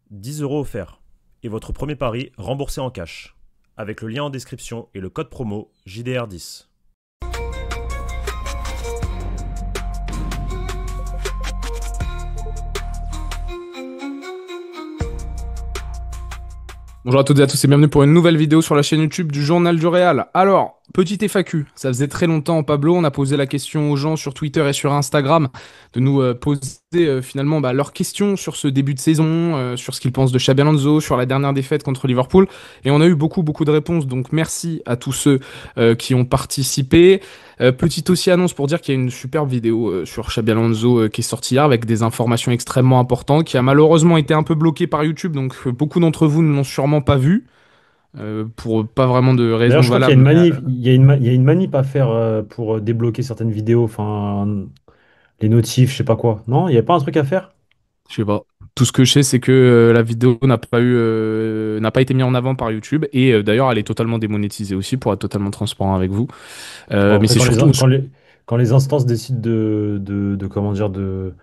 10 € offerts. Et votre premier pari remboursé en cash. Avec le lien en description et le code promo JDR10. Bonjour à toutes et à tous et bienvenue pour une nouvelle vidéo sur la chaîne YouTube du Journal du Réal. Alors, petite FAQ, ça faisait très longtemps, Pablo, on a posé la question aux gens sur Twitter et sur Instagram de nous poser finalement leurs questions sur ce début de saison, sur ce qu'ils pensent de Xabi Alonso, sur la dernière défaite contre Liverpool. Et on a eu beaucoup de réponses, donc merci à tous ceux qui ont participé. Petite aussi annonce pour dire qu'il y a une superbe vidéo sur Xabi Alonso qui est sortie hier avec des informations extrêmement importantes, qui a malheureusement été un peu bloquée par YouTube, donc beaucoup d'entre vous ne l'ont sûrement pas vue, pour pas vraiment de D'ailleurs, raisons je crois qu'il y a une valables. manip, il y a une manip à faire pour débloquer certaines vidéos, enfin les notifs, je sais pas quoi. Non, il n'y a pas un truc à faire? Je sais pas. Tout ce que je sais, c'est que la vidéo n'a pas été mise en avant par YouTube et d'ailleurs elle est totalement démonétisée aussi pour être totalement transparent avec vous. Bon, Mais après, c'est surtout. quand les instances décident comment dire, de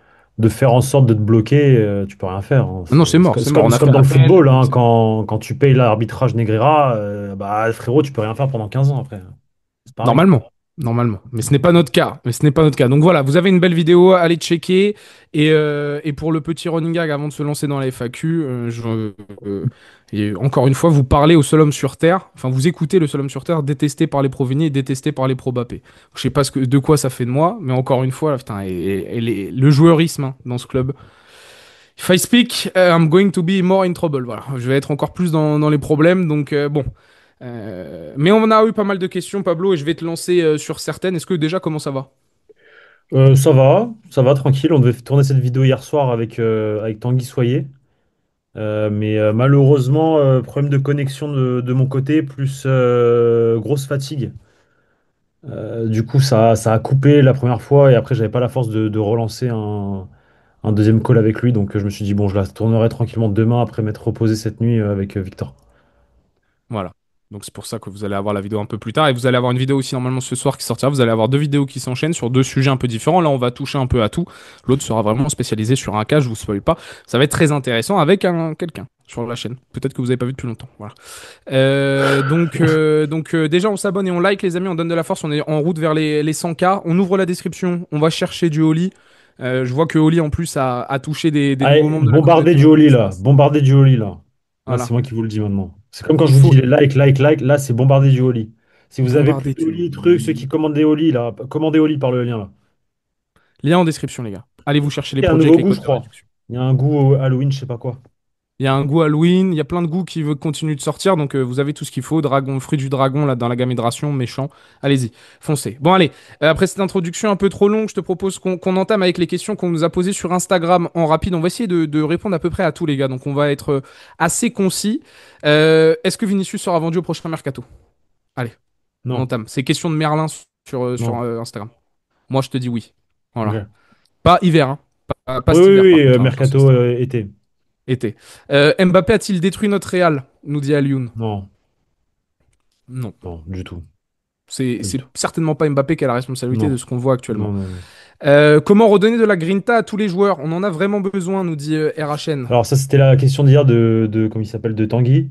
faire en sorte de te bloquer, tu peux rien faire, hein. Non, c'est mort, c'est mort. On C'est a comme fait dans le appel. football, hein, quand tu payes l'arbitrage Negreira, bah frérot, tu peux rien faire pendant 15 ans après. C'est pareil. Normalement, normalement. Mais ce n'est pas notre cas. Mais ce n'est pas notre cas. Donc voilà, vous avez une belle vidéo, allez checker. Et pour le petit running gag, avant de se lancer dans la FAQ, et encore une fois, vous parlez au seul homme sur Terre, enfin vous écoutez le seul homme sur Terre, détesté par les Proveni et détesté par les Pro-Bappé. Je sais pas de quoi ça fait de moi, mais encore une fois, là, putain, le joueurisme hein, dans ce club. If I speak, I'm going to be more in trouble. Voilà, je vais être encore plus dans les problèmes. Donc bon. Mais on a eu pas mal de questions, Pablo, et je vais te lancer sur certaines. Est-ce que déjà, comment ça va? Ça va, tranquille. On devait tourner cette vidéo hier soir avec Tanguy Soyer. Mais malheureusement, problème de connexion de mon côté, plus grosse fatigue. Du coup, ça a coupé la première fois et après, j'avais pas la force de relancer un deuxième call avec lui. Donc, je me suis dit, bon, je la tournerai tranquillement demain après m'être reposé cette nuit avec Victor. Voilà. Donc c'est pour ça que vous allez avoir la vidéo un peu plus tard. Et vous allez avoir une vidéo aussi normalement ce soir qui sortira. Vous allez avoir deux vidéos qui s'enchaînent sur deux sujets un peu différents. Là, on va toucher un peu à tout. L'autre sera vraiment spécialisé sur un cas, je vous spoil pas. Ça va être très intéressant avec quelqu'un sur la chaîne. Peut-être que vous n'avez pas vu depuis longtemps. Voilà. Déjà, on s'abonne et on like, les amis. On donne de la force. On est en route vers les 100K. On ouvre la description. On va chercher du Oli. Je vois que Oli en plus a touché des nouveaux Allez, membres de la bombardez du communauté. Oli là. Bombardez du Oli là. Là, c'est Voilà. moi qui vous le dis maintenant. C'est comme quand Il je vous dis faut les like. Là, c'est bombarder du Oli. Si vous avez plus bombarder du d'Oli, trucs, ceux qui Oli. commandent des Oli là, commandez Oli par le lien là. Lien en description, les gars. Allez vous chercher les Il y a un produits nouveau avec les goût, je codes de crois. réduction. Il y a un goût Halloween, je sais pas quoi. Il y a un goût Halloween, il y a plein de goûts qui veulent continuer de sortir, donc vous avez tout ce qu'il faut. Dragon, fruit du dragon, là, dans la gamme hydration, méchant. Allez-y, foncez. Bon, allez, après cette introduction un peu trop longue, je te propose qu'on entame avec les questions qu'on nous a posées sur Instagram en rapide. On va essayer de répondre à peu près à tous les gars, donc on va être assez concis. Est-ce que Vinicius sera vendu au prochain mercato? Allez, on Non, entame. C'est question de Merlin sur non. Instagram. Moi, je te dis oui. Voilà. Ok. Pas hiver, hein. Pas Oui, cet oui, hiver, par oui, contre, hein, mercato j'insiste. été. Été. Mbappé a-t-il détruit notre Real? Nous dit Alioun. Non, Non. non, du tout. Pas du C'est tout. certainement pas Mbappé qui a la responsabilité de Non, ce qu'on voit actuellement. non. Comment redonner de la grinta à tous les joueurs? On en a vraiment besoin, nous dit RHN. Alors ça, c'était la question d'hier comment il s'appelle, de Tanguy.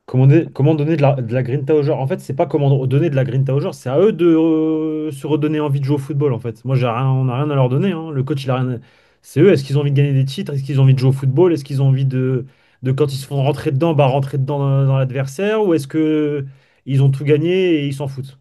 Comment donner de la grinta aux joueurs? En fait, c'est pas comment donner de la grinta aux joueurs, c'est à eux de se redonner envie de jouer au football, en fait. Moi, on n'a rien à leur donner, hein. Le coach, il a rien. C'est eux, est-ce qu'ils ont envie de gagner des titres? Est-ce qu'ils ont envie de jouer au football? Est-ce qu'ils ont envie quand ils se font rentrer dedans, bah, rentrer dedans dans l'adversaire? Ou est-ce que ils ont tout gagné et ils s'en foutent?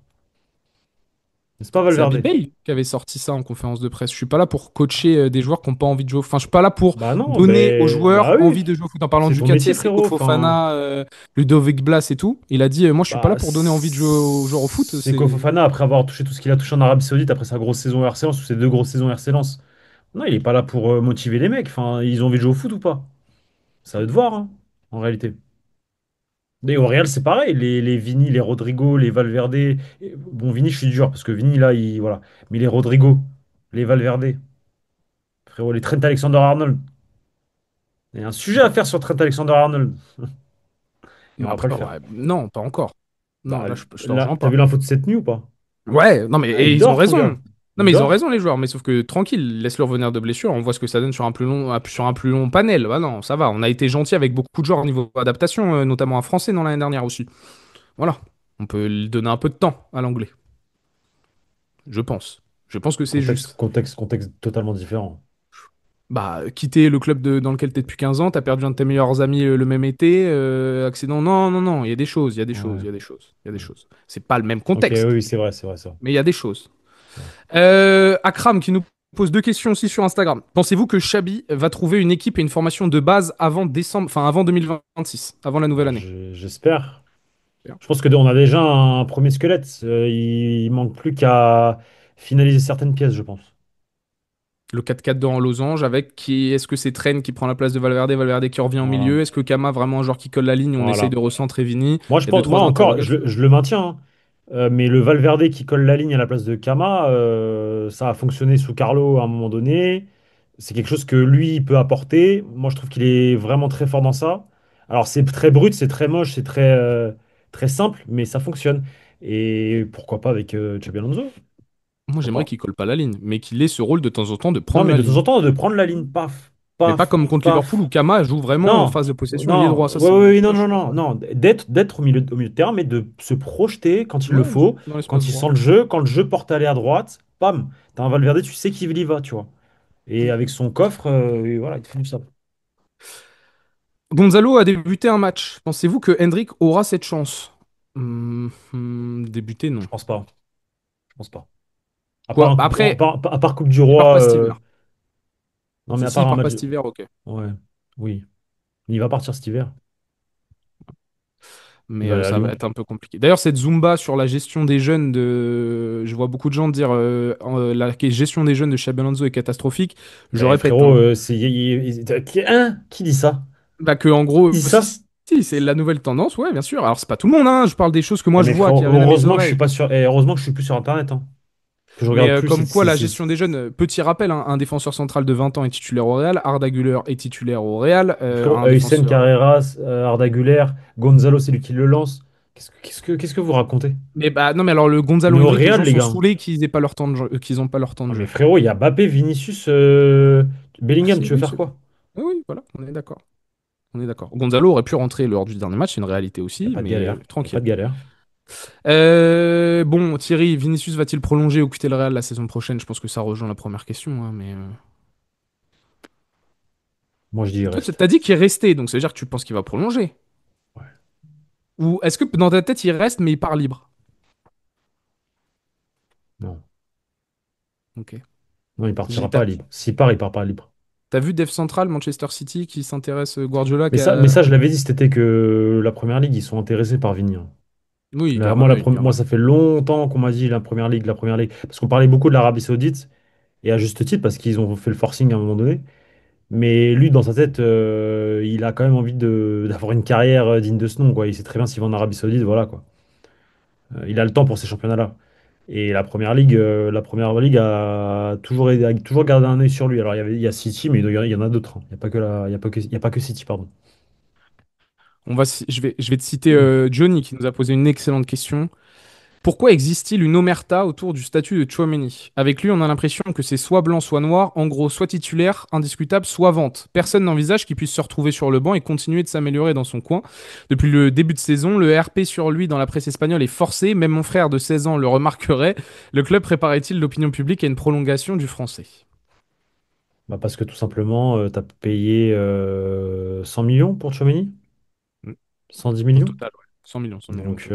C'est pas C'est Valverde. Abibay qui avait sorti ça en conférence de presse. Je suis pas là pour coacher des joueurs qui n'ont pas envie de jouer. Enfin, je suis pas là pour Bah non, donner aux joueurs bah oui, envie de jouer au foot. En parlant c'est du ton cas de métier, Seko frérot. Enfin, Fofana, Ludovic Blas et tout. Il a dit, moi, je suis pas bah, là pour donner envie de jouer aux joueurs au foot. c'est Fofana, après avoir touché tout ce qu'il a touché en Arabie Saoudite, après sa grosse saison RC Lens, ou ses deux grosses saisons RC Lens. Non, il est pas là pour motiver les mecs. Enfin, ils ont envie de jouer au foot ou pas? Ça à eux de voir, hein, en réalité. Et au Real, c'est pareil. Les Vini, les Rodrigo, les Valverde. Bon, Vini, je suis dur, parce que Vini, là, voilà. Mais les Rodrigo, les Valverde, frérot, les Trent Alexander-Arnold. Il y a un sujet à faire sur Trent Alexander-Arnold. Mais on va pas le Après, faire. ouais, non, pas encore. Non, Bah, là, je te là, rejoins t'as pas. vu l'info de cette nuit ou pas? Ouais, non, mais Ah, et il ils ont dort, ton gars. raison. Non, Il mais ils ont dort. raison, les joueurs, mais sauf que tranquille, laisse-le revenir de blessure, on voit ce que ça donne sur un plus long panel. Bah non, ça va, on a été gentil avec beaucoup de joueurs au niveau adaptation, notamment un Français dans l'année dernière aussi. Voilà, on peut lui donner un peu de temps à l'anglais, je pense. Je pense que c'est juste. Contexte totalement différent. Bah, quitter le club dans lequel t'es depuis 15 ans, t'as perdu un de tes meilleurs amis le même été, accident, non, non, non, il y a des choses, il y a des choses, Ouais. il y a des choses, il y a des Ouais. choses. C'est pas le même Ok, oui, contexte, oui, c'est vrai, c'est vrai, c'est vrai. mais il y a des choses. C'est vrai. Akram qui nous pose deux questions aussi sur Instagram. Pensez-vous que Xabi va trouver une équipe et une formation de base avant décembre, enfin avant 2026, avant la nouvelle Bah, année? j'espère. Je pense que on a déjà un premier squelette. Il manque plus qu'à finaliser certaines pièces, je pense. Le 4-4-2 en losange avec qui est-ce que c'est Train qui prend la place de Valverde, Valverde qui revient au Voilà. milieu? Est-ce que Kama vraiment un joueur qui colle la ligne? On essaye Voilà. de recentrer Vini. Moi, Il y a deux moi trois encore, interrogations. je le maintiens, hein. Mais le Valverde qui colle la ligne à la place de Kama, ça a fonctionné sous Carlo à un moment donné. C'est quelque chose que lui, il peut apporter. Moi, je trouve qu'il est vraiment très fort dans ça. Alors, c'est très brut, c'est très moche, c'est très simple, mais ça fonctionne. Et pourquoi pas avec Xabi Alonso? Moi Pourquoi j'aimerais pas? qu'il colle pas la ligne, mais qu'il ait ce rôle de temps en temps de Non, prendre mais la de temps ligne. en temps, de prendre la ligne, paf, Mais pas paf, comme contre Liverpool où paf. Kama joue vraiment en Non, phase de possession ailier non, droit. Ça ouais, c'est ouais, ouais, non, ça, je non, suis non, d'accord. non. D'être au milieu de terrain, mais de se projeter quand il le Ouais, faut, dans l'espace quand il sent droit. le jeu, quand le jeu porte à aller à droite, bam, t'as un Valverde, tu sais qu'il y va, tu vois. Et avec son coffre, et voilà, il te fait du ça. Gonzalo a débuté un match. Pensez-vous que Hendrik aura cette chance? Débuter, non. Je pense pas, je pense pas. À part, Quoi? Bah après, à part Coupe du il part Roi, pas cet hiver. non, mais à part S'il un part pas match. cet hiver, ok. Ouais, oui, il va partir cet hiver. Il Mais va aller à ça va Lyon. être un peu compliqué. D'ailleurs, cette Zumba sur la gestion des jeunes je vois beaucoup de gens dire la gestion des jeunes de Xabi Alonso est catastrophique. Je Eh, répète, frérot, hein. qui dit ça? Bah que en Qui gros, dit si, ça? si, c'est la nouvelle tendance, ouais, bien sûr. Alors c'est pas tout le monde, hein. Je parle des choses que Eh, moi je mais vois, frérot, qui reviennent à mes heureusement que je suis oreilles. pas sur, heureusement que je suis plus sur Internet, hein. Que je Mais regarde plus, comme quoi, la gestion des jeunes, petit rappel, hein, un défenseur central de 20 ans est titulaire au Real, Arda Güler est titulaire au Real, frérot, un Hussein défenseur. Carreras, Arda Güler, Gonzalo, c'est lui qui le lance. Qu'est-ce que vous racontez? Mais bah non, mais alors le On Gonzalo est au Hendrick, les Real, gens les sont gars. saoulés qu'ils aient pas leur temps de jeu, qu'ils ont pas leur temps de Ah, mais jeu. frérot, il y a Mbappé, Vinicius, Ah Bellingham, si, tu veux oui, faire quoi? ah oui, voilà, on est d'accord. On est d'accord. Gonzalo aurait pu rentrer lors du dernier match, c'est une réalité Il n'y a aussi, pas de mais galère. Il n'y a pas tranquille. de galère. Bon, Thierry, Vinicius va-t-il prolonger ou quitter le Real la saison prochaine? Je pense que ça rejoint la première question, hein, mais Moi, je dis il toi, reste. t'as dit qu'il est resté, donc ça veut dire que tu penses qu'il va prolonger. Ouais. Ou est-ce que dans ta tête il reste mais il part libre? Non. Ok. Non, il J'ai- partira T'as pas libre. S'il part, il part pas libre. t'as vu Def Central, Manchester City, qui s'intéresse Guardiola Mais ça, je l'avais dit cet été que la première ligue, ils sont intéressés par Vigny, hein. Oui, il Là, garde un œil, il garde moi, un ça œil. fait longtemps qu'on m'a dit la première ligue, la première ligue. Parce qu'on parlait beaucoup de l'Arabie Saoudite, et à juste titre, parce qu'ils ont fait le forcing à un moment donné. Mais lui, dans sa tête, il a quand même envie d'avoir une carrière digne de ce nom, quoi. Il sait très bien s'il va en Arabie Saoudite, voilà, quoi. Il a le temps pour ces championnats-là. Et la première ligue a toujours gardé un œil sur lui. Alors, il y a City, mais il y en a d'autres, hein. Il n'y a pas que il y a pas que City, pardon. Je vais te citer Johnny qui nous a posé une excellente question. Pourquoi existe-t-il une omerta autour du statut de Chouameni? Avec lui, on a l'impression que c'est soit blanc, soit noir, en gros, soit titulaire, indiscutable, soit vente. Personne n'envisage qu'il puisse se retrouver sur le banc et continuer de s'améliorer dans son coin. Depuis le début de saison, le RP sur lui dans la presse espagnole est forcé, même mon frère de 16 ans le remarquerait. Le club préparait-il l'opinion publique à une prolongation du français? Bah, parce que tout simplement, tu as payé 100 millions pour Tchouaméni? Mm. 110 Au millions? total, ouais. 100 millions au Donc, total.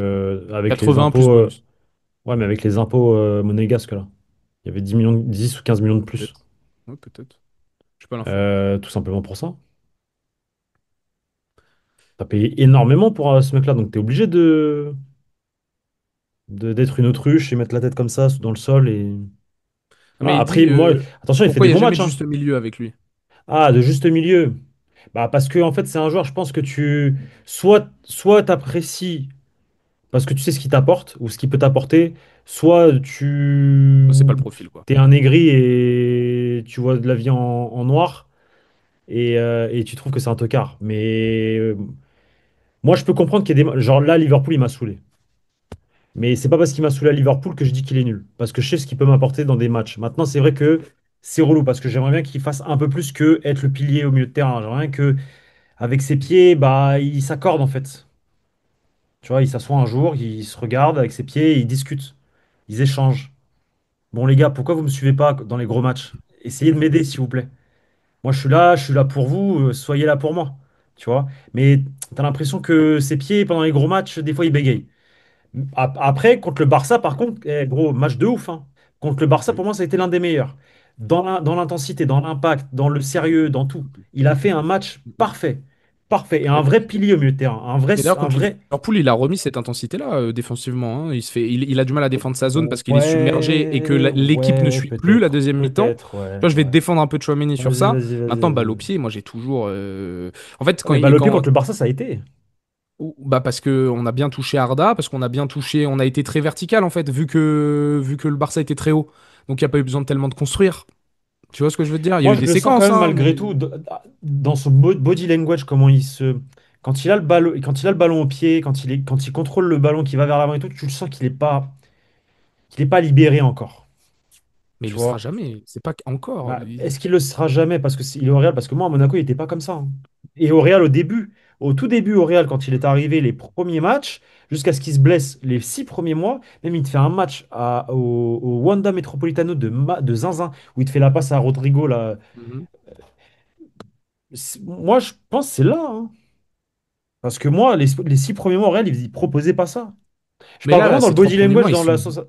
avec les 80 plus impôts, bonus. ouais, mais avec les impôts monégasques, là, il y avait 10 ou 15 millions de plus. Peut-être. Ouais, peut-être. Je sais pas l'info. Tout simplement pour ça. T'as payé énormément pour ce mec-là, donc t'es obligé d'être une autruche et mettre la tête comme ça dans le sol et Mais voilà. il Après, dit moi, attention, il fait pourquoi des il n'y a bons jamais matchs, de hein. juste milieu avec lui? Ah, de juste milieu. Bah parce que en fait, c'est un joueur, je pense que tu soit t'apprécies parce que tu sais ce qu'il t'apporte ou ce qu'il peut t'apporter, soit C'est pas tu le profil, quoi. t'es un aigri et tu vois de la vie en noir et tu trouves que c'est un tocard. Mais moi, je peux comprendre qu'il y ait des genre là, Liverpool, il m'a saoulé. Mais c'est pas parce qu'il m'a saoulé à Liverpool que je dis qu'il est nul. Parce que je sais ce qu'il peut m'apporter dans des matchs. Maintenant, c'est vrai que c'est relou parce que j'aimerais bien qu'il fasse un peu plus que être le pilier au milieu de terrain. J'aimerais bien que, avec ses pieds, bah, il s'accorde en fait. Tu vois, il s'assoit un jour, il se regarde avec ses pieds, et ils discutent, ils échangent. Bon, les gars, pourquoi vous me suivez pas dans les gros matchs? Essayez de m'aider, s'il vous plaît. Moi, je suis là pour vous, soyez là pour moi. Tu vois? Mais t'as l'impression que ses pieds, pendant les gros matchs, des fois, ils bégayent. Après, contre le Barça, par contre, gros, match de ouf, hein. Contre le Barça, pour moi, ça a été l'un des meilleurs. Dans l'intensité, dans l'impact, dans le sérieux, dans tout. Il a fait un match parfait. Parfait. Et un vrai pilier au milieu de terrain. Et d'ailleurs, Un contre vrai. Liverpool, il a remis cette intensité-là défensivement, hein. Il a du mal à défendre sa zone parce qu'il est submergé et que Ouais, l'équipe ne ouais, suit plus la peut-être. deuxième mi-temps. Peut-être, ouais, Toi, je vais te ouais. défendre un peu de Tchouaméni sur Vas-y, ça. vas-y, vas-y, Maintenant, balle au vas-y. pied, moi j'ai toujours. En fait, Ah, mais balle au pied contre le Barça, ça a été. bah parce que on a bien touché Arda, parce qu'on a bien touché, on a été très vertical en fait, vu que le Barça était très haut. Donc il n'y a pas eu besoin de tellement de construire. Tu vois ce que je veux te dire? Il y a Moi, eu je des le sens quand séquences, même hein, malgré mais. tout dans son body language, comment il se. Quand il a le ballon, quand il a le ballon au pied, quand il contrôle le ballon qui va vers l'avant et tout, tu le sens qu'il est pas libéré encore. Mais il Tu le sera vois? jamais. C'est pas encore. Bah, est-ce qu'il le sera jamais parce que il est au Real? Parce que moi, à Monaco, il n'était pas comme ça, hein. Et au Real, au tout début au Real, quand il est arrivé, les premiers matchs, jusqu'à ce qu'il se blesse les 6 premiers mois, même il te fait un match au Wanda Metropolitano de Zinzin, où il te fait la passe à Rodrigo, là. Mhm. Moi, je pense que c'est là, hein. Parce que moi, les 6 premiers mois au Real, ils proposaient pas ça. Je Mais parle là, vraiment dans le ces trois body premiers language, mois, ils dans la sont. sens. Tu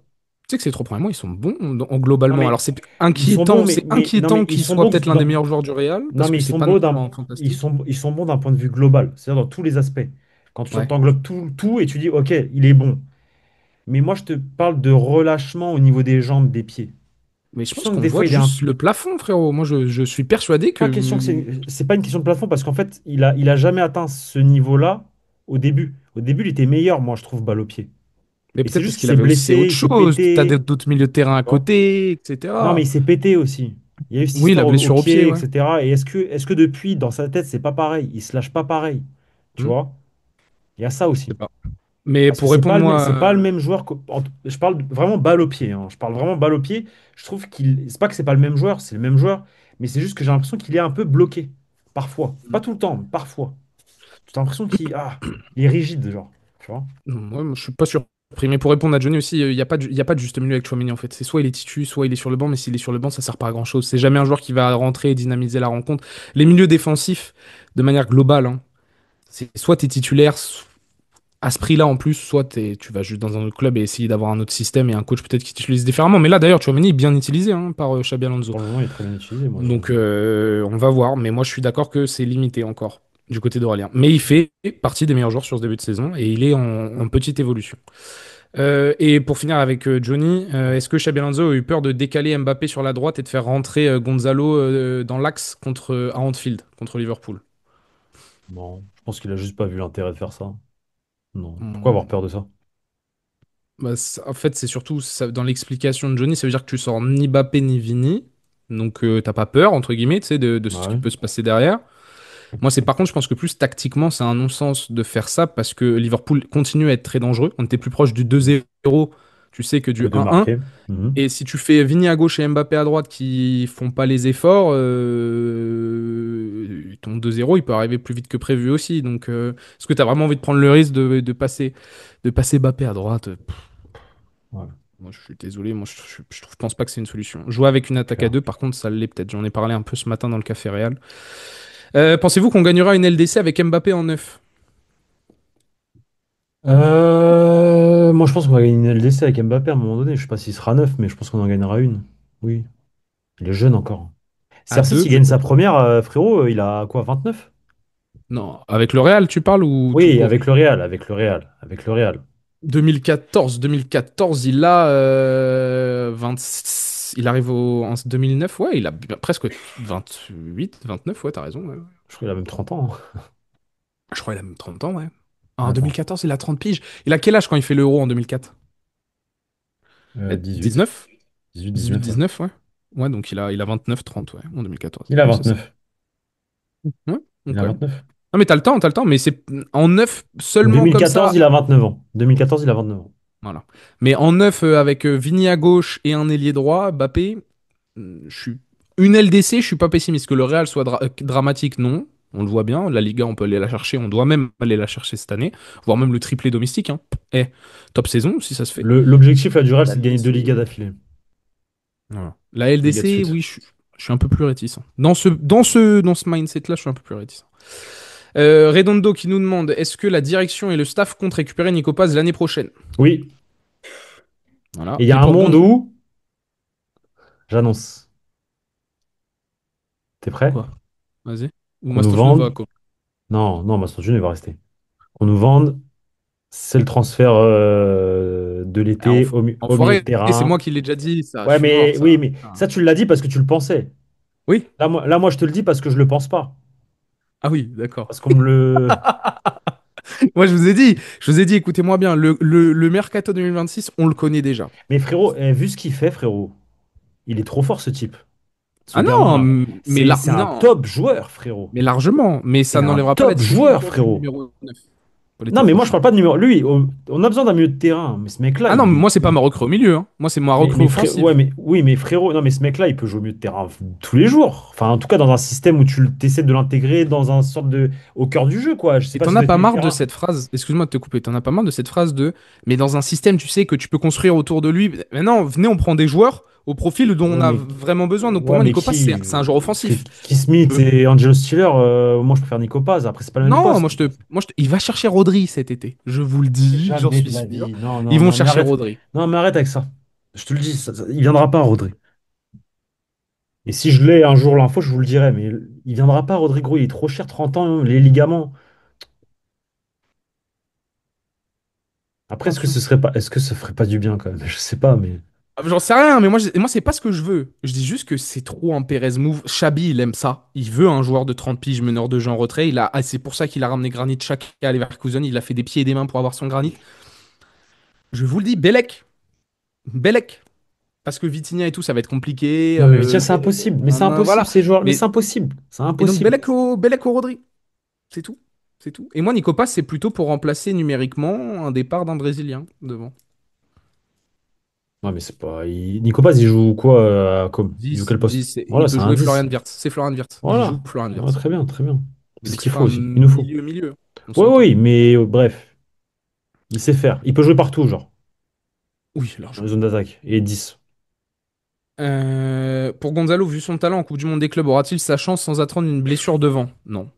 sais que ces trois premiers mois, ils sont bons Non, globalement. mais Alors c'est ils sont bons, inquiétant, c'est non, mais inquiétant ils qu'il sont soit bons peut-être l'un des meilleurs joueurs du Real, non, parce mais que c'est pas non plus un fantastique. ils sont bons d'un point de vue global, c'est-à-dire dans tous les aspects. Quand tu Ouais. t'englobes tout et tu dis, OK, il est bon. Mais moi, je te parle de relâchement au niveau des jambes, des pieds. Mais je Tu pense sens que qu'on des voit fois, il est juste le plafond, frérot. Moi, je suis persuadé que. pas question que c'est pas une question de plafond parce qu'en fait, il a jamais atteint ce niveau-là au début. Au début, il était meilleur, moi, je trouve, balle au pied. Mais Et c'est peut-être juste parce qu'il qu'il s'est avait aussi blessé, autre il s'est chose. T'as pété. d'autres milieux de terrain à Tu vois. côté, Non, mais etc. il s'est pété aussi. Il y a eu cette Oui, la histoire au blessure au pied, pied, ouais. etc. Et est-ce que depuis, dans sa tête, c'est pas pareil? Il se lâche pas pareil. Tu Hmm, vois? Il y a ça je sais aussi. pas. Mais Parce que pour répondre, moi. c'est pas le même joueur. Je parle vraiment balle au pied, hein. Je parle vraiment balle au pied. Je trouve qu'il. C'est pas que c'est pas le même joueur, c'est le même joueur. Mais c'est juste que j'ai l'impression qu'il est un peu bloqué. Parfois. Pas tout le temps, mais parfois. J'ai l'impression il est rigide, genre. Tu vois? Ouais, moi, je suis pas surpris. Mais pour répondre à Johnny aussi, il y a pas de juste milieu avec Chouameni en fait. C'est soit il est titu, soit il est sur le banc, mais s'il est sur le banc, ça sert pas à grand chose. C'est jamais un joueur qui va rentrer et dynamiser la rencontre. Les milieux défensifs, de manière globale, hein, c'est soit t'es titulaire à ce prix-là en plus, soit tu vas juste dans un autre club et essayer d'avoir un autre système et un coach peut-être qui t'utilise différemment. Mais là d'ailleurs, Chouameni est bien utilisé hein, par Xabi Alonso. Pour le moment, il est très bien utilisé, moi, je trouve. Donc on va voir, mais moi je suis d'accord que c'est limité encore du côté d'Aurélien. Mais il fait partie des meilleurs joueurs sur ce début de saison et il est en petite évolution. Et pour finir avec Johnny, est-ce que Xabi Alonso a eu peur de décaler Mbappé sur la droite et de faire rentrer Gonzalo dans l'axe à Anfield, contre Liverpool? Non, je pense qu'il a juste pas vu l'intérêt de faire ça. Non. Pourquoi avoir Hmm. peur de ça? Bah, en fait, c'est surtout dans l'explication de Johnny, ça veut dire que tu sors ni Mbappé ni Vini. Donc t'as pas peur, entre guillemets, tu sais, de ce qui Ouais. peut se passer derrière. Moi, c'est par contre, je pense que plus tactiquement, c'est un non-sens de faire ça parce que Liverpool continue à être très dangereux. On était plus proche du 2-0, tu sais, que Que du de 1-1. marquer. Mhm. Et si tu fais Vini à gauche et Mbappé à droite qui font pas les efforts, ton 2-0, il peut arriver plus vite que prévu aussi. Donc, est-ce que tu as vraiment envie de prendre le risque de passer Mbappé à droite? Ouais, Moi, je suis désolé, moi, pense pas que c'est une solution. Jouer avec une attaque à clair. deux, par contre, ça l'est peut-être. J'en ai parlé un peu ce matin dans le Café Real. Pensez-vous qu'on gagnera une LDC avec Mbappé en neuf? Moi, je pense qu'on va gagner une LDC avec Mbappé à un moment donné. Je sais pas s'il sera neuf, mais je pense qu'on en gagnera une. Oui. Il est jeune encore. À CR7, deux, s'il gagne sa peut-être? première, frérot, il a quoi, 29? Non, avec le Real, tu parles ou tout Oui, court? avec le Real, avec le Real, avec le Real. 2014, il a 20, il arrive en 2009, ouais, il a presque 28, 29, ouais, t'as raison. Ouais. Je crois qu'il a même 30 ans, hein. Je crois qu'il a même 30 ans, ouais. Ah, en Attends. 2014, il a 30 piges. Il a quel âge quand il fait l'Euro en 2004? 18. 19? 18-19, ouais. 18-19, ouais. Ouais, donc il a 29, 30, ouais, en 2014. Il a Ouais, c'est ça. 29. Ouais, Il donc a ouais. 29. Non, mais t'as le temps, mais c'est en neuf seulement comme 2014, ça. il a 29 ans. 2014, il a 29 ans. Voilà. Mais en neuf, avec Vini à gauche et un ailier droit, Mbappé, je suis une LDC, je suis pas pessimiste. Que le Real soit dramatique, non. On le voit bien. La Liga, on peut aller la chercher. On doit même aller la chercher cette année, voire même le triplé domestique, hein. Eh, top saison si ça se fait. L'objectif là du Real, La c'est de gagner deux Ligas LDC, d'affilée. voilà. La Ligas de LDC, suite. oui, je suis un peu plus réticent. Dans ce mindset-là, je suis un peu plus réticent. Redondo qui nous demande est-ce que la direction et le staff comptent récupérer Nico Paz l'année prochaine? Oui. Et Voilà. il y a Et un pour monde Gonz... où, j'annonce, t'es prêt? Quoi? Vas-y. Ou Qu'on nous Mastantuono va vende. à quoi? Non, non, Maston Junior il va rester. Qu'on nous vende, c'est le transfert de Eh, l'été au milieu de Enfoiré, c'est terrain. moi qui l'ai déjà dit, ça, je Ouais, suis mort, mais oui, ça. mais Ah. ça, tu l'as dit parce que tu le pensais. Oui? Là, moi, je te le dis parce que je le pense pas. Ah oui, d'accord. Parce qu'on me le. Moi, je vous ai dit, écoutez-moi bien, le Mercato 2026, on le connaît déjà. Mais frérot, vu ce qu'il fait, frérot, il est trop fort ce type. Ce Ah non, gamin-là. C'est un non, top joueur, frérot. mais largement. Mais ça C'est un n'enlèvera pas la top difficulté joueur, d'être le frérot. numéro 9 pour l'été Non, mais moi, je prochain. parle pas de numéro. Lui, on a besoin d'un milieu de terrain. Mais ce mec-là, Ah non, mais moi, c'est pas ma recrue au milieu, hein. Moi, c'est ma recrue Ouais, offensive. mais oui, mais frérot, non, mais ce mec-là, il peut jouer au milieu de terrain tous les jours. Enfin, en tout cas, dans un système où tu essaies de l'intégrer dans un sorte de au cœur du jeu, quoi. Je sais Et pas t'en si as vous êtes pas milieu de marre de terrain. cette phrase, excuse-moi de te couper, t'en as pas marre de cette phrase de mais dans un système, tu sais, que tu peux construire autour de lui. Mais non, venez, on prend des joueurs au profil dont on Ouais, a mais vraiment besoin. Donc pour ouais, moi, mais Nico Paz, qui, c'est un joueur offensif. qui Smith Euh, et Angelo Stiller, moi, je préfère Nico Paz. Après, c'est pas le même non, poste. il va chercher Rodri cet été. Je vous le dis, j'en Jamais suis de la sûr. vie. Non, Ils non, vont non, mais chercher arrête. Rodri. Non, mais arrête avec ça. Je te le dis, il viendra pas, Rodri. Et si je l'ai un jour l'info, je vous le dirai. Mais il viendra pas, Rodrigo. Il est trop cher, 30 ans, les ligaments. Après, Attention. est-ce que ce ferait pas du bien quand même? Je sais pas, mais. Ah, j'en sais rien, mais moi c'est pas ce que je veux. Je dis juste que c'est trop un Perez move. Xabi, il aime ça. Il veut un joueur de 30 piges meneur de jeu en retrait. C'est pour ça qu'il a ramené Granit Xhaka à Leverkusen. Il a fait des pieds et des mains pour avoir son Granit. Je vous le dis, Belek. Belek. Parce que Vitinha et tout, ça va être compliqué. Non, mais Vitinha, c'est Belek, impossible. Mais c'est voilà. impossible, ces joueurs. Mais c'est Mais, impossible. C'est et donc impossible. Belek au Rodri. C'est tout. C'est tout. Et moi, Nico Paz, c'est plutôt pour remplacer numériquement un départ d'un Brésilien devant. Ouais, mais c'est pas. Nico Paz, il joue quoi comme? Il joue 10, quel poste? 10. Voilà, Il peut c'est un jouer 10. Florian Wirtz. C'est Florian Wirtz. Il joue Voilà. Florian Ouais, Wirtz. très bien, très bien. C'est ce Donc qu'il c'est faut pas un aussi. Il nous faut. milieu. On Oui, s'entend. oui, mais bref. Il sait faire. Il peut jouer partout, genre, Oui, dans les largement. zones d'attaque. Et 10. Pour Gonzalo, vu son talent en Coupe du Monde des clubs, aura-t-il sa chance sans attendre une blessure devant? Non.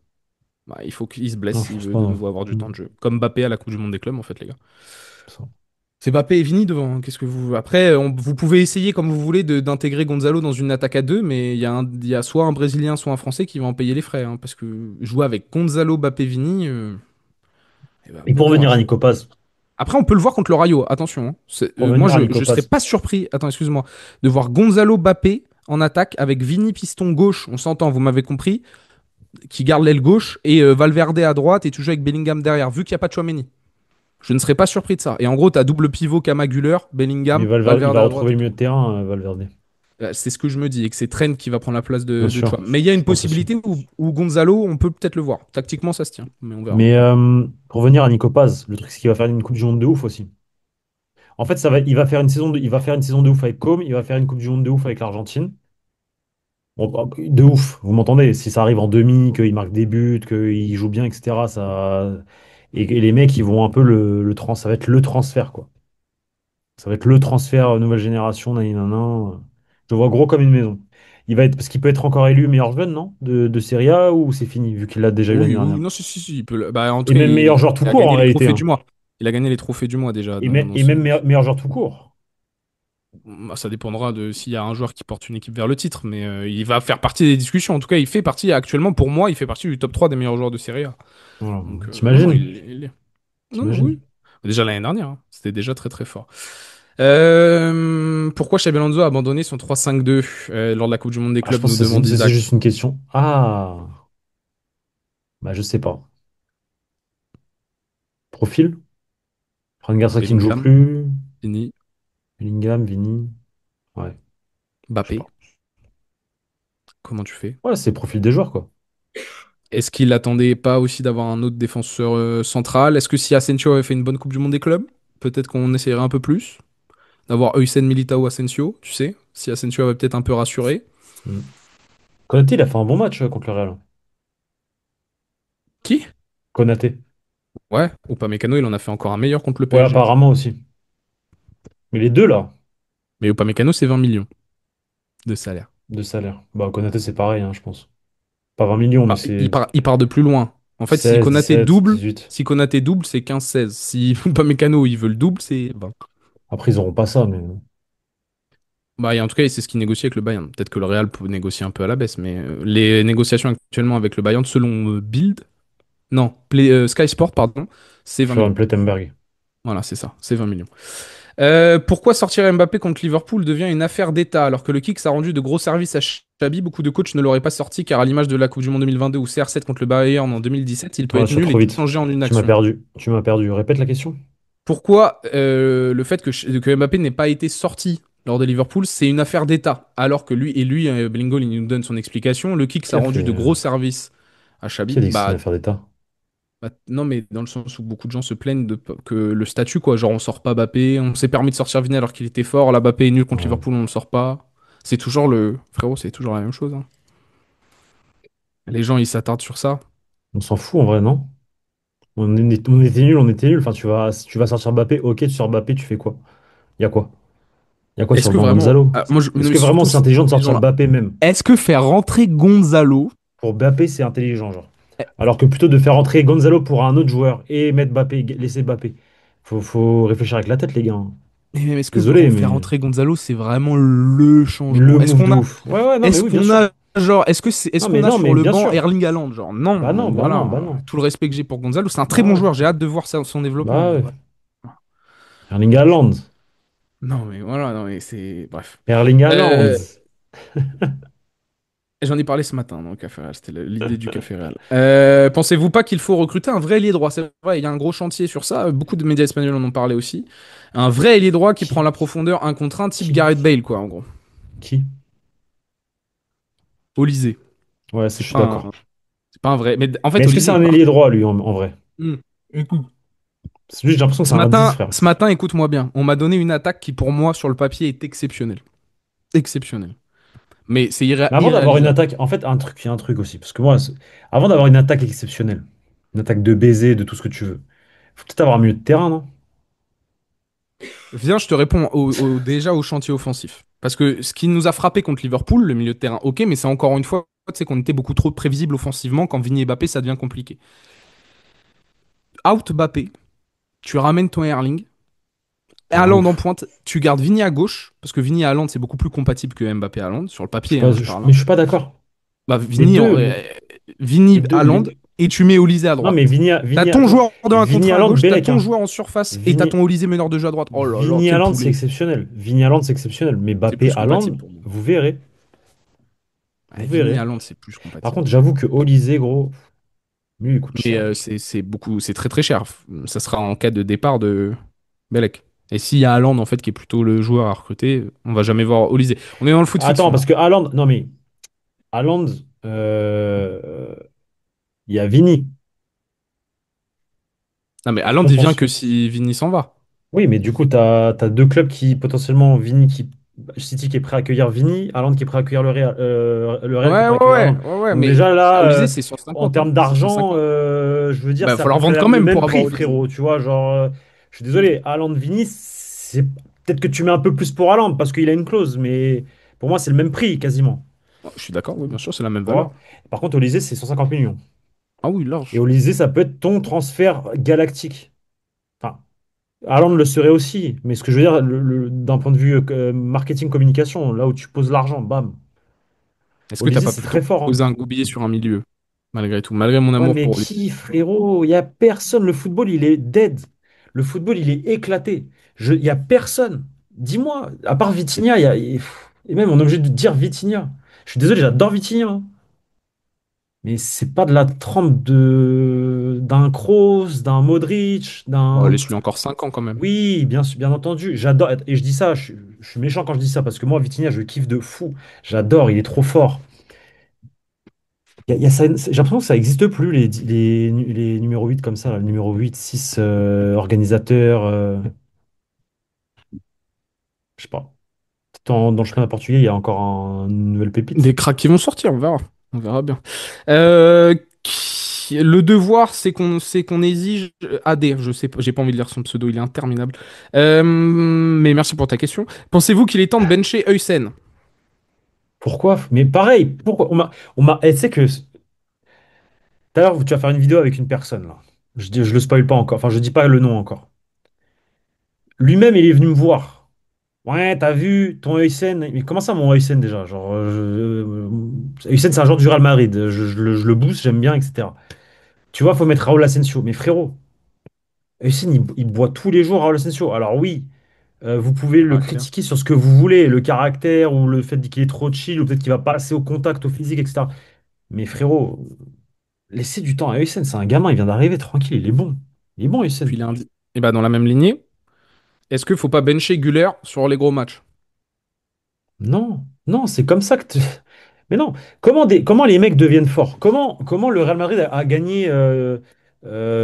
Bah, il faut qu'il se blesse Non, je s'il pense veut pas, de non. nouveau avoir du temps de jeu. Comme Mbappé à la Coupe du Monde des clubs, en fait, les gars. Ça. C'est Mbappé et Vini devant, hein. Qu'est-ce que vous... Après, vous pouvez essayer comme vous voulez d'intégrer Gonzalo dans une attaque à deux, mais il y a soit un Brésilien, soit un Français qui va en payer les frais, hein, parce que jouer avec Gonzalo, Mbappé, Vini, eh ben, Et bon pour revenir à courage. Nico Paz. Après, on peut le voir contre le Rayo, attention, hein. Pour Moi, revenir à Nico je serais Paz. pas surpris, attends, excuse-moi, de voir Gonzalo Mbappé en attaque avec Vini piston gauche, on s'entend, vous m'avez compris, qui garde l'aile gauche, et Valverde à droite, et tu joues avec Bellingham derrière, vu qu'il n'y a pas de Chouameni. Je ne serais pas surpris de ça. Et en gros, tu as double pivot Kamaguler, Mais Bellingham, Valverde, il Valverde va à droite retrouver et le tout. milieu de terrain, Valverde. C'est ce que je me dis, et que c'est Trent qui va prendre la place Bien de sûr. Chouam. Mais il y a Je une pense aussi. possibilité où Gonzalo, on peut peut-être le voir. Tactiquement, ça se tient, mais on verra. Mais pour revenir à Nico Paz, le truc, c'est qu'il va faire une Coupe du Monde de ouf aussi. En fait, il va faire une saison il va faire une saison de ouf avec Com, il va faire une Coupe du Monde de ouf avec l'Argentine. Bon, de ouf, vous m'entendez? Si ça arrive en demi, qu'il marque des buts, qu'il joue bien, etc. Et les mecs, ils vont un peu ça va être le transfert, quoi. Ça va être le transfert nouvelle génération, nanana. Je le vois gros comme une maison. Parce qu'il peut être encore élu meilleur jeune, non? De Serie A ou c'est fini, vu qu'il l'a déjà eu l'année Oui, dernière. oui, non, si, il peut bah, en tout Et cas, même meilleur joueur tout il a court en gagné les réalité, trophées hein. du mois. Il a gagné les trophées du mois déjà dans Et ce. même meilleur joueur tout court. Bah, ça dépendra de s'il y a un joueur qui porte une équipe vers le titre, mais il va faire partie des discussions. En tout cas, il fait partie, actuellement, pour moi, il fait partie du top 3 des meilleurs joueurs de Serie A. Voilà. Donc, non, non, T'imagines? il est. Non, non, T'imagines? oui. Déjà l'année dernière, hein. C'était déjà très très fort. Pourquoi Xabi Alonso a abandonné son 3-5-2 lors de la Coupe du Monde des Ah, je clubs, pense nous que demande c'est juste Isaac. une question. Ah, bah je sais pas. Profil? Prendre un garçon qui ne joue Bellingham, plus. Vini, Bellingham, Vini. Ouais, je sais Mbappé. pas. Comment tu fais? Ouais, c'est le profil des joueurs, quoi. Est-ce qu'il attendait pas aussi d'avoir un autre défenseur central? Est-ce que si Asensio avait fait une bonne Coupe du Monde des clubs? peut-être qu'on essayerait un peu plus. D'avoir Heusen, Militao, Asensio, tu sais. Si Asensio avait peut-être un peu rassuré. Mm. Konaté, il a fait un bon match contre le Real. Qui? Konaté. Ouais, Upamecano, il en a fait encore un meilleur contre le Ouais, PSG. apparemment aussi. Mais les deux, là, Mais Upamecano, c'est 20 millions de salaire. de salaire. Bah, Konaté, c'est pareil, hein, je pense. Pas 20 millions, mais Bah, c'est il part de plus loin. En fait, 16, 17, 18. Si Konaté double, c'est 15-16. Si Upamecano, il veut le double, c'est 20. Après, ils auront pas ça, mais. Bah, et en tout cas, c'est ce qu'il négocie avec le Bayern. Peut-être que le Real peut négocier un peu à la baisse, mais les négociations actuellement avec le Bayern, selon Bild, non, Sky Sport, pardon, c'est 20 Florian millions. Plettenberg. Voilà, c'est ça, c'est 20 millions. Pourquoi sortir Mbappé contre Liverpool devient une affaire d'État alors que le Kicks a rendu de gros services à Xabi? Beaucoup de coachs ne l'auraient pas sorti car à l'image de la Coupe du Monde 2022 ou CR7 contre le Bayern en 2017, il peut Attends, être tu vas nul et trop tout vite. changer en une Tu m'as action. perdu. Tu m'as perdu. Répète la question. Pourquoi le fait que Mbappé n'ait pas été sorti lors de Liverpool, c'est une affaire d'État alors que Bellingham, il nous donne son explication. Le Kicks Qui a a rendu fait. de gros services à Qui Xabi. a dit que c'est une affaire d'État? Non, mais dans le sens où beaucoup de gens se plaignent que le statut, quoi. Genre, on sort pas Mbappé, on s'est permis de sortir Vinet alors qu'il était fort. Là, Mbappé est nul contre Ouais. Liverpool, on le sort pas. C'est toujours le. Frérot, c'est toujours la même chose, hein. Les gens, ils s'attardent sur ça. On s'en fout en vrai, non? On était nul, on était nul. Enfin, si tu vas sortir Mbappé, ok, tu sors Mbappé, tu fais quoi? Y a quoi? Y a quoi Est-ce sur le que banc vraiment. Gonzalo? Ah, moi, Est-ce non, mais que vraiment surtout, c'est intelligent de ces sortir gens-là. Mbappé même? Est-ce que faire rentrer Gonzalo. Pour Mbappé, c'est intelligent, genre. Eh, Alors que plutôt de faire entrer Gonzalo pour un autre joueur et mettre Mbappé, laisser Mbappé. Faut réfléchir avec la tête, les gars, hein. mais est-ce que Désolé, faire mais rentrer Gonzalo, c'est vraiment le le changement? move de ouf. Ouais, ouais, non, mais Est-ce oui, bien qu'on sûr. a. Genre, est-ce Non, mais qu'on a non, sur mais le bien banc sûr. Erling Haaland? Genre, Bah non, non, bah non, bah voilà. non. Tout le respect que j'ai pour Gonzalo, c'est un très Bah bon ouais. joueur. J'ai hâte de voir son développement, Bah mais ouais. voilà. Erling Haaland. Non, mais voilà, non, mais c'est. Bref. Erling Euh, Haaland. J'en ai parlé ce matin dans le Café Réel, c'était l'idée du Café Réel. Pensez-vous pas qu'il faut recruter un vrai ailier droit? C'est vrai, il y a un gros chantier sur ça, beaucoup de médias espagnols en ont parlé aussi. Un vrai ailier droit qui prend Qui? la profondeur un contre un, type Qui? Gareth Bale, quoi, en gros. Qui? Olysée. Ouais, ça, je C'est suis pas un, d'accord. c'est pas un vrai. Mais en Mais fait, est-ce que c'est Olysée est un parti. ailier droit, lui, en vrai? Hmm. Écoute. Parce que lui, j'ai l'impression que c'est un 10, frère. Ce matin, écoute-moi bien. On m'a donné une attaque qui, pour moi, sur le papier, est exceptionnelle. Exceptionnelle. Mais c'est Mais avant d'avoir une irréalisable. attaque, en fait, il y a un truc aussi. Parce que moi, avant d'avoir une attaque exceptionnelle, une attaque de baiser, de tout ce que tu veux, faut peut-être avoir un milieu de terrain, non? Viens, je te réponds déjà au chantier offensif. Parce que ce qui nous a frappé contre Liverpool, le milieu de terrain, ok, mais c'est encore une fois, c'est qu'on était beaucoup trop prévisible offensivement. Quand Vini et Mbappé, ça devient compliqué. Out Mbappé, tu ramènes ton Erling. Pas Haaland en ouf. pointe, tu gardes Vini à gauche. Parce que Vini et Haaland, c'est beaucoup plus compatible que Mbappé et Haaland. Sur le Je suis papier, pas, hein, je parle, mais hein. je suis pas d'accord. Bah, Les deux, Vini, les deux, les Haaland, deux. et tu mets Olysée à Non, mais droite. T'as ton attends. joueur de 1 Vini contre 1 à Haaland, gauche, t'as Bellec, ton hein. joueur en surface, et t'as Vini, ton Olysée meneur de jeu à droite. Oh là là, Vini quel Haaland, c'est poulet. exceptionnel. Vini Haaland, c'est exceptionnel. Mais C'est Mbappé plus Haaland, compatible pour moi. vous verrez. Vous Ouais, Vini verrez. Haaland, c'est plus Par compatible. contre, j'avoue que Olysée, gros, lui, il coûte Mais cher, lui. c'est très très cher. Ça sera en cas de départ de Belek. Et s'il y a Haaland en fait qui est plutôt le joueur à recruter, on va jamais voir Olysée. On est dans le foot Attends, fiction là. parce que Haaland, non mais Haaland, euh, il y a Vini. Non mais Haaland Qu'en il vient que penses-tu? si Vini s'en va. Oui, mais du coup, tu as deux clubs qui potentiellement, City qui est prêt à accueillir Vini, Haaland qui est prêt à accueillir le Real qui est Ouais prêt à ouais accueillir ouais Haaland. ouais ouais. Donc Mais déjà à là, Olysée c'est en 150 hein. termes C'est d'argent, 150. je veux dire, Bah il va c'est à peu falloir près vendre quand le même pour même avoir prix, Olysée. frérot. Tu vois, genre, je suis désolé, Haaland Vini, c'est peut-être que tu mets un peu plus pour Haaland parce qu'il a une clause, mais pour moi, c'est le même prix quasiment. Oh, je suis d'accord, oui bien sûr c'est la même Tu valeur. vois? Par contre, Olysée, c'est 150 millions. Ah oui Et large. Olysée, ça peut être ton transfert galactique. Enfin, Haaland le serait aussi, mais ce que je veux dire, d'un point de vue marketing communication, là où tu poses l'argent, bam. Est-ce que t'as Olysée, pas c'est très plutôt fort, hein. posé un goupillet sur un milieu malgré tout, malgré mon Ouais, amour mais pour Olysée. qui, frérot? Il y a personne. Le football, il est dead. Le football, il est éclaté. Il y a personne. Dis-moi, à part Vitinha, et même on est obligé de dire Vitinha. Je suis désolé, j'adore Vitinha, hein. Mais c'est pas de la trempe d'un Kroos, d'un Modric, Oh, d'un. laisse-lui encore 5 ans quand même. Oui, bien entendu, j'adore. Et je dis ça, je suis méchant quand je dis ça, parce que moi, Vitinha, je le kiffe de fou. J'adore, il est trop fort. J'ai l'impression que ça n'existe plus, les numéros 8 comme ça, là, le numéro 8 6 organisateurs. sais pas. Dans le championnat portugais, il y a encore une nouvelle pépite. Des cracks qui vont sortir, on verra. On verra bien. Le devoir, c'est qu'on exige AD. Je sais pas, j'ai pas envie de lire son pseudo, il est interminable. Mais merci pour ta question. Pensez-vous qu'il est temps de bencher Huysen? Pourquoi? Mais pareil, pourquoi? Tu sais que tout à l'heure, tu vas faire une vidéo avec une personne, là. Je le spoil pas encore. Enfin, je dis pas le nom encore. Lui-même, il est venu me voir. Ouais, t'as vu ton Huysen. Mais comment ça, mon Huysen, déjà? Genre, Huysen, c'est un joueur du Real Madrid. Je le booste, j'aime bien, etc. Tu vois, faut mettre Raúl Asensio. Mais frérot, Huysen, il boit tous les jours Raúl Asensio. Alors oui, vous pouvez le Caractère. critiquer sur ce que vous voulez, le caractère ou le fait qu'il est trop chill, ou peut-être qu'il va pas assez au contact, au physique, etc. Mais frérot, laissez du temps à Huysen. C'est un gamin, il vient d'arriver, tranquille, il est bon. Il est bon, Puis Huysen. lundi. Et bah dans la même lignée, est-ce qu'il faut pas bencher Güler sur les gros matchs? Non, non, c'est comme ça que. Mais non, comment les mecs deviennent forts? Comment le Real Madrid a gagné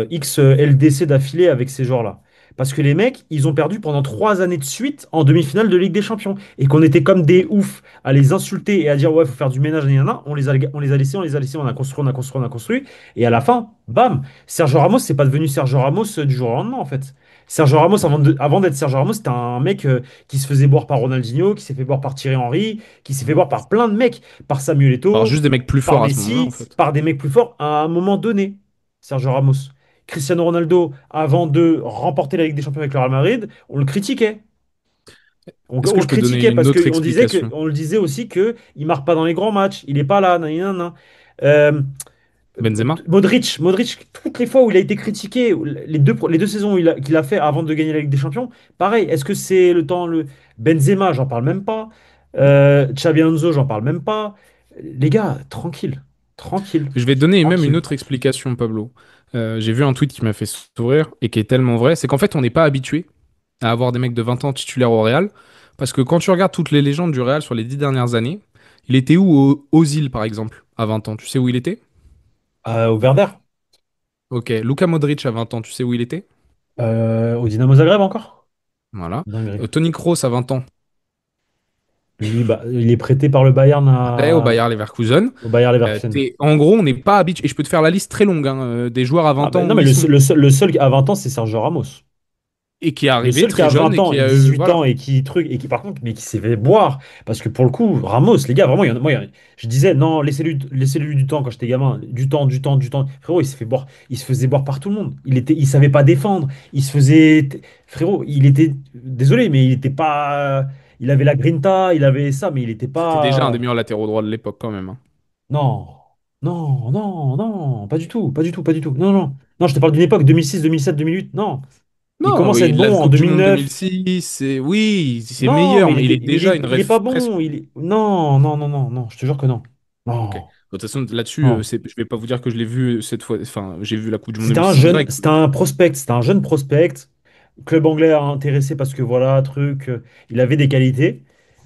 X LDC d'affilée avec ces joueurs-là? Parce que les mecs, ils ont perdu pendant 3 années de suite en demi-finale de Ligue des Champions. Et qu'on était comme des oufs à les insulter et à dire ouais, faut faire du ménage, nan, on les a laissés, on les a laissés, on a construit, on a construit, on a construit. Et à la fin, bam, Sergio Ramos, c'est pas devenu Sergio Ramos du jour au lendemain en fait. Sergio Ramos, avant d'être Sergio Ramos, c'était un mec qui se faisait boire par Ronaldinho, qui s'est fait boire par Thierry Henry, qui s'est fait voir par plein de mecs, par Samuel Alors Eto'o, juste des mecs plus par forts à ce moment-là, en Messi, fait. par des mecs plus forts à un moment donné. Sergio Ramos. Cristiano Ronaldo, avant de remporter la Ligue des Champions avec le Real Madrid, on le critiquait. On, Est-ce on que le je peux donner critiquait une parce autre qu'on disait explication? on le disait aussi que il marque pas dans les grands matchs, il est pas là, nan, nan, nan. Euh, Benzema? Modric, toutes les fois où il a été critiqué, les deux saisons qu'il a fait avant de gagner la Ligue des Champions, pareil, est-ce que c'est le temps, Benzema, j'en parle même pas. Xabi Alonso, j'en parle même pas. Les gars, tranquille, tranquille, Je vais donner même une tranquille. autre explication, Pablo. J'ai vu un tweet qui m'a fait sourire et qui est tellement vrai. C'est qu'en fait, on n'est pas habitué à avoir des mecs de 20 ans titulaires au Real. Parce que quand tu regardes toutes les légendes du Real sur les 10 dernières années, il était où Ozil, par exemple, à 20 ans? Tu sais où il était? Au Werder, Ok. Luka Modric, à 20 ans, tu sais où il était? au Dynamo Zagreb encore? Voilà. Dinguerie. Toni Kroos, à 20 ans, Lui, bah, il est prêté par le Bayern ouais, au Bayer Leverkusen. au Bayer Leverkusen. En gros, on n'est pas habitué. Et je peux te faire la liste très longue, hein, des joueurs à Ah 20 ben ans non, où mais ils sont. le seul qui a 20 ans, c'est Sergio Ramos. Et qui est Le arrivé seul qui très a jeune 20 et ans qui et a. 18 Voilà. ans et qui truc et qui par contre mais qui s'est fait boire parce que pour le coup Ramos les gars vraiment je disais non laissez-lui du temps quand j'étais gamin du temps frérot il s'est fait boire il se faisait boire par tout le monde il savait pas défendre il se faisait frérot il était désolé mais il était pas il avait la grinta il avait ça mais il était C'était déjà un des pas meilleurs latéraux droits de l'époque, quand même, hein. non non pas du tout pas du tout pas du tout non je te parle d'une époque 2006 2007 2008 non il Non, commence à oui, être la bon en Coupe du Monde 2009. 2006, oui, c'est Non, meilleur, mais il mais il était, est déjà une il est ref pas bon. presque. Non, non, non, non, non, je te jure que non. Ok. De Non, toute façon, là-dessus, non. je vais pas vous dire que je l'ai vu cette fois. Enfin, j'ai vu la Coupe du Monde C'était un 2006 en jeune, direct. c'était un prospect, c'était un jeune prospect. Club anglais a intéressé parce que voilà, truc, il avait des qualités,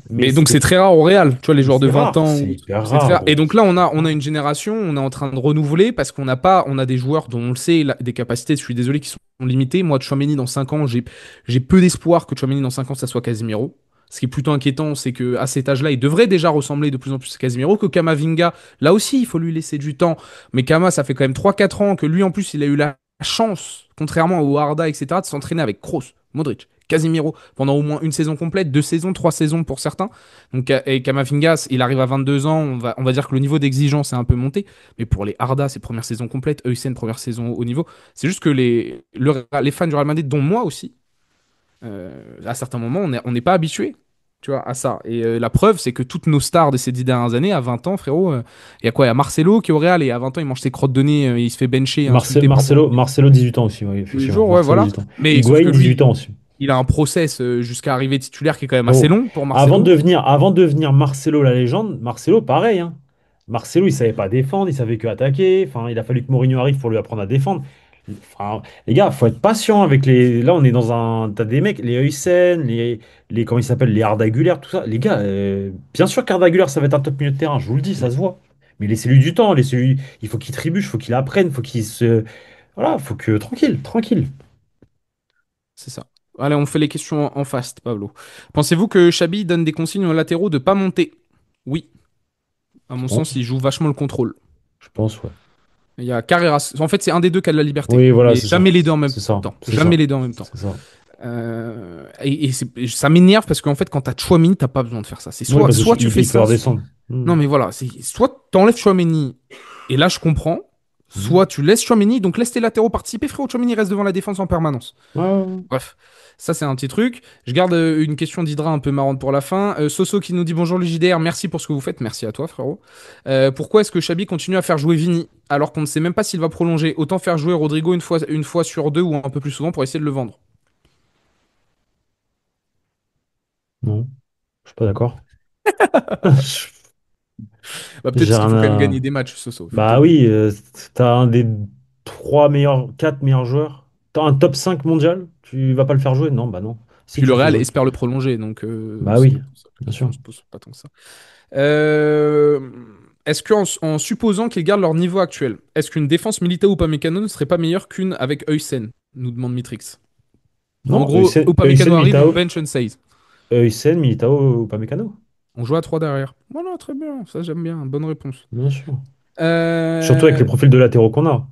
mais Mais donc c'était, c'est très rare au Real, tu vois, les mais joueurs de c'est 20 rare, ans, c'est hyper c'est très rare, rare. Et gros. donc C'est là, hyper on a rare. une génération, on est en train de renouveler parce qu'on n'a pas, on a des joueurs dont on le sait, des capacités, je suis désolé, qui sont limitées. Moi, Tchouaméni, dans 5 ans, j'ai peu d'espoir que Tchouaméni, dans 5 ans, ça soit Casemiro. Ce qui est plutôt inquiétant, c'est que à cet âge-là, il devrait déjà ressembler de plus en plus à Casemiro, que Kamavinga, là aussi, il faut lui laisser du temps. Mais Kama, ça fait quand même 3 4 ans que lui, en plus, il a eu la chance, contrairement au Arda, etc., de s'entraîner avec Kroos, Modric, Casemiro, pendant au moins une saison complète, 2 saisons, 3 saisons pour certains. Donc, et Kamavinga, il arrive à 22 ans, on va dire que le niveau d'exigence est un peu monté. Mais pour les Arda, c'est première saison complète, Huysen, première saison au niveau. C'est juste que les fans du Real Madrid, dont moi aussi, à certains moments, on n'est pas habitué, tu vois, à ça. Et la preuve, c'est que toutes nos stars de ces 10 dernières années, à 20 ans, frérot, il y a quoi? Il y a Marcelo qui est au Real et à 20 ans, il mange ses crottes de nez, il se fait bencher et insulter par tout le monde Marcelo, 18 ans aussi, oui, tous les effectivement. jours, ouais, Marcelo, voilà. 18 ans. Mais sauf Higuaín, que 18 ans lui, aussi. il a un process jusqu'à arriver titulaire qui est quand même assez Frérot, long pour Marcelo. avant de devenir Marcelo la légende, Marcelo, pareil, hein. Marcelo, il savait pas défendre, il savait que attaquer. Enfin, il a fallu que Mourinho arrive pour lui apprendre à défendre. Enfin, les gars, faut être patient avec les. Là, on est dans un. T'as des mecs, les Huysen, comment ils s'appellent, les Arda Güler, tout ça. Les gars, bien sûr qu'Arda Güler, ça va être un top milieu de terrain. Je vous le dis, ça se voit. Mais laissez-lui du temps, laissez-lui. Il faut qu'il trébuche, il faut qu'il apprenne, faut qu'il se. Voilà, faut que tranquille, tranquille. C'est ça. Allez, on fait les questions en fast, Pablo. Pensez-vous que Xabi donne des consignes aux latéraux de pas monter? Oui. À Je mon sens, pense. il joue vachement le contrôle. Je pense, ouais. Il y a Carreras. En fait, c'est un des deux qui a de la liberté. Oui, voilà, Mais c'est ça. jamais les deux en même C'est ça. temps. C'est Jamais ça. les deux en même temps. C'est ça. Et ça m'énerve parce qu'en fait, quand t'as Chouameni, t'as pas besoin de faire ça. C'est Oui, parce soit tu qu'il fais il peut ça, redescendre. Hmm. non mais voilà, c'est soit t'enlèves Chouameni, et là je comprends, Mhm. soit tu laisses Chouameni, donc laisse tes latéraux participer, frérot. Chouameni reste devant la défense en permanence. Ouais, ouais, ouais. Bref, ça c'est un petit truc. Je garde une question d'Hydra un peu marrante pour la fin. Soso qui nous dit bonjour le JDR, merci pour ce que vous faites, merci à toi frérot. Pourquoi est-ce que Xabi continue à faire jouer Vini alors qu'on ne sait même pas s'il va prolonger? Autant faire jouer Rodrigo une fois sur deux ou un peu plus souvent pour essayer de le vendre. Non, je suis pas d'accord. Bah, peut-être J'ai parce qu'il rien faut quand même à... gagner des matchs, Soso. Faut Bah peut-être oui, t'as un des trois meilleurs, quatre meilleurs joueurs. T'as un top 5 mondial, tu vas pas le faire jouer? Non, bah non. Si Puis tu le le fais Real jouer. espère le prolonger, donc Bah c'est oui, pour ça que la bien question sûr. se pose pas tant que ça. Euh, Est-ce qu'en en supposant qu'ils gardent leur niveau actuel, est-ce qu'une défense Militao ou Upamecano ne serait pas meilleure qu'une avec Huysen? Nous demande Mitrix. En Non, gros, Upamecano Eusen, arrive, on Militao, bench and says. Eusen, Militao, Upamecano. On joue à 3 derrière. Voilà, très bien, ça j'aime bien, bonne réponse. Bien sûr. Surtout avec Euh, les profils de latéraux qu'on a.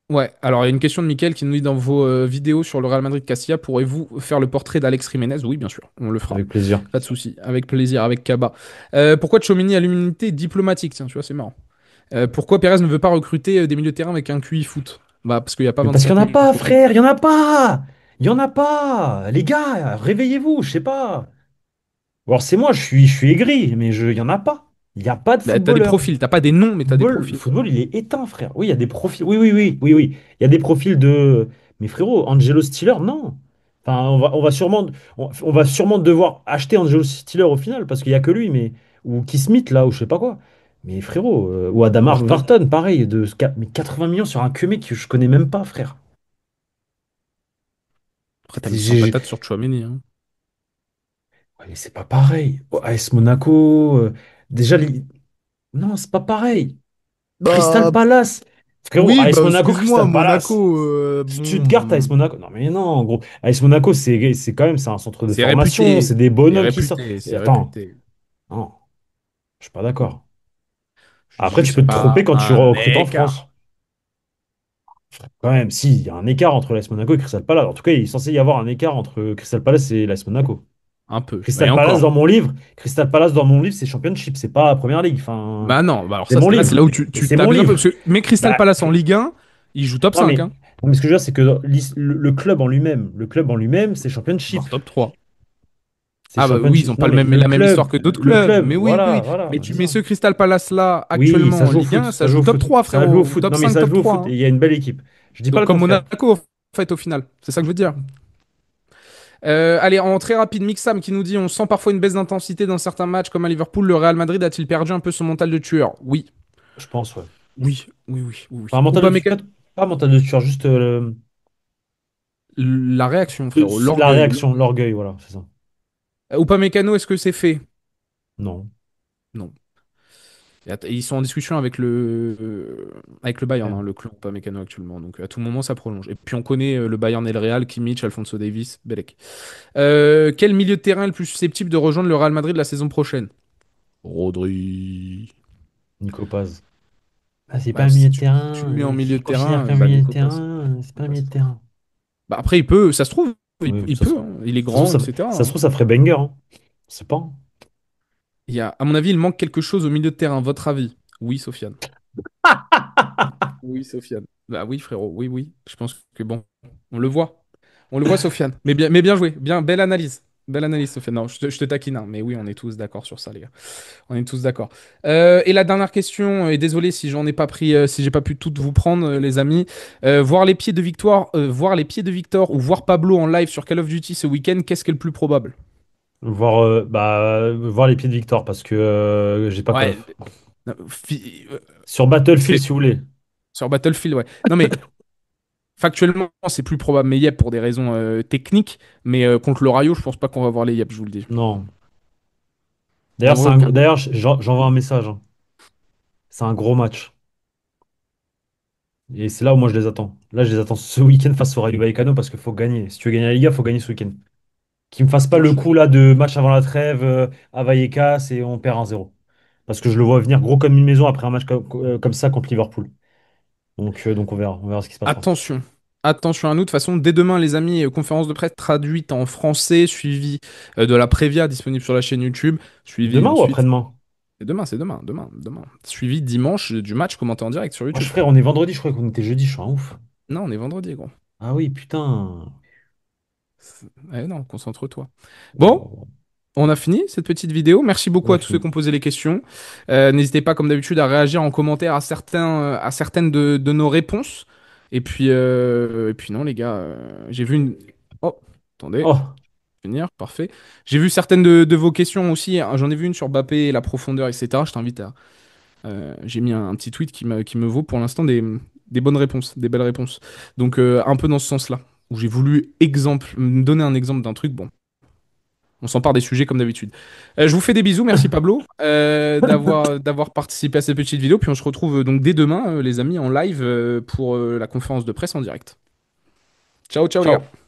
Ouais, alors il y a une question de Mickaël qui nous dit dans vos vidéos sur le Real Madrid Castilla, pourrez-vous faire le portrait d'Alex Jiménez? Oui, bien sûr, on le fera. Avec plaisir. Pas de souci, avec plaisir, avec Kaba. Pourquoi Tchouaméni a l'immunité diplomatique? Tiens, tu vois, c'est marrant. Pourquoi Pérez ne veut pas recruter des milieux de terrain avec un QI foot? Bah, parce qu'il n'y a pas Mais parce qu'il 25 n'y en a millions de pas, profils. frère, il n'y en a pas! Il n'y en a pas! Les gars, réveillez-vous, je sais pas. Alors c'est moi, je suis aigri, mais il n'y en a pas. Il n'y a pas de Bah, t'as des footballeur. profils, t'as pas des noms, mais t'as des Le profils. football, il est éteint, frère. Oui, il y a des profils. Oui, oui, oui, oui, oui. Il y a des profils de. Mais frérot, Angelo Stiller, non. Enfin, on va sûrement devoir acheter Angelo Stiller au final, parce qu'il n'y a que lui, mais. Ou Keith Smith, là, ou je sais pas quoi. Mais frérot, ou Adama Je veux- Barton, pareil, mais 80 millions sur un mec que je connais même pas, frère. Après, t'as mis 100 J'ai- patates sur Tchouaméni, hein. Ouais, mais c'est pas pareil. Oh, AS Monaco, déjà, non, c'est pas pareil. Crystal Bah, Palace. Frérot, oui, AS bah, Monaco, excuse-moi, Crystal Palace. Monaco, Stuttgart, AS bon, Monaco. Non, mais non, en gros. AS Monaco, c'est quand même c'est un centre de c'est formation. C'est réputé. des C'est bonhommes qui sortent. réputé, Et c'est attends, réputé. non, je suis pas d'accord. Je dis Après, tu juste, c'est peux te tromper pas quand tu un recrutes en France. écart. Quand même, si, il y a un écart entre l'AS Monaco et Crystal Palace. En tout cas, il est censé y avoir un écart entre Crystal Palace et l'AS Monaco. Un peu. Et Crystal Palace, encore. Crystal Palace, dans mon livre, c'est Championship, c'est pas Première Ligue. Enfin, Bah non, bah alors c'est ça, mon là, c'est livre. là où Et tu c'est mon t'abuses un peu. livre. Parce que, mais Crystal Bah, Palace en Ligue 1, il joue top non, 5, mais, hein. non, mais ce que je veux dire, c'est que le club en lui-même, c'est Championship. Voire top 3. C'est Ah bah oui, ils Championship. n'ont pas Non, mais la même histoire que d'autres le clubs. club, Mais oui, oui. voilà, Oui. voilà, Mais bah, tu c'est mets ça. ce Crystal Palace là Oui, actuellement ça en joue au Ligue foot, 1, ça ça joue joue au top foot, 3, ça joue au frérot. Ou foot. top Non, mais 5, ça top joue au 3, foot et hein. il y a une belle équipe. Je dis pas le Comme contraire. Monaco, en fait, au final. C'est ça que je veux dire. Allez, en très rapide, Mixam qui nous dit on sent parfois une baisse d'intensité dans certains matchs, comme à Liverpool. Le Real Madrid a-t-il perdu un peu son mental de tueur? Oui. Je pense, ouais. Oui, oui, oui, oui, Pas oui. Ou mental pas, de mec. tueur, pas mental de tueur, juste La réaction, frérot. la L'orgueil. réaction, l'orgueil, voilà, c'est ça. Ou pas mécano, est-ce que c'est fait? Non. Non. Ils sont en discussion avec le Bayern, Ouais. hein, le club pas mécano actuellement. Donc à tout moment, ça prolonge. Et puis on connaît le Bayern et le Real, Kimmich, Alphonso Davies, Belek. Quel milieu de terrain est le plus susceptible de rejoindre le Real Madrid la saison prochaine? Rodri. Nico Paz. Ah, c'est pas Bah, un si milieu de tu le terrain. mets en Si milieu je de considère terrain, qu'un bah milieu de Nico passe. terrain, c'est pas un milieu Passe. de terrain. Bah après, il peut, ça se trouve, Oui, il peut, hein. Il est ça se trouve, grand, etc., ça se hein. trouve, ça ferait banger, hein. C'est pas, hein. À mon avis, il manque quelque chose au milieu de terrain. Votre avis? Oui, Sofiane. Oui, Sofiane. Bah oui, frérot, oui, oui. Je pense que bon, on le voit. On le voit, Sofiane. Mais bien joué. Bien, belle analyse. Belle analyse, Sofiane. Non, je te taquine, hein. Mais oui, on est tous d'accord sur ça, les gars. On est tous d'accord. Et la dernière question, et désolé si j'en ai pas pris, si j'ai pas pu toutes vous prendre, les amis. Voir les pieds de Victor ou voir Pablo en live sur Call of Duty ce week-end, qu'est-ce qui est le plus probable? Voir les pieds de Victor parce que j'ai pas Call Ouais. of. Non, Sur Battlefield, c'est si vous voulez. sur Battlefield, ouais. Non mais factuellement, c'est plus probable mais Yep pour des raisons techniques, mais contre le Rayo, je pense pas qu'on va voir les Yep, je vous le dis. Non. En D'ailleurs, vrai, aucun. j'envoie un message, hein. C'est un gros match. Et c'est là où moi je les attends. Là, je les attends ce week-end face au Rayo Vallecano parce qu'il faut gagner. Si tu veux gagner la Liga, il faut gagner ce week-end. Qu'ils me fassent pas Non, le coup là de match avant la trêve à Vallecas et on perd 1-0. Parce que je le vois venir gros comme une maison après un match comme ça contre Liverpool. Donc on verra ce qui se passera. Attention. Attention à nous. De toute façon, dès demain, les amis, conférence de presse traduite en français, suivie de la Prévia disponible sur la chaîne YouTube, suivie Demain ou ensuite. après-demain? C'est demain. Suivi dimanche du match commenté en direct sur Wesh YouTube. frère, on est vendredi, je crois qu'on était jeudi, je suis un ouf. Non, on est vendredi, gros. Ah oui, putain. Eh non, concentre-toi. Bon, Wow. on a fini cette petite vidéo. Merci beaucoup On a à tous ceux fini. qui ont posé les questions. N'hésitez pas, comme d'habitude, à réagir en commentaire à certaines de nos réponses. Et puis non, les gars, j'ai vu une. Oh, attendez, Oh, finir, parfait. J'ai vu certaines de vos questions aussi. J'en ai vu une sur Mbappé, la profondeur, etc. Je t'invite à. J'ai mis un petit tweet qui me vaut pour l'instant des bonnes réponses, des belles réponses. Donc, un peu dans ce sens-là, où j'ai voulu me donner un exemple d'un truc. Bon, on s'empare des sujets comme d'habitude. Je vous fais des bisous, merci Pablo d'avoir participé à cette petite vidéo. Puis on se retrouve donc dès demain, les amis, en live pour la conférence de presse en direct. Ciao, ciao les ciao. gars.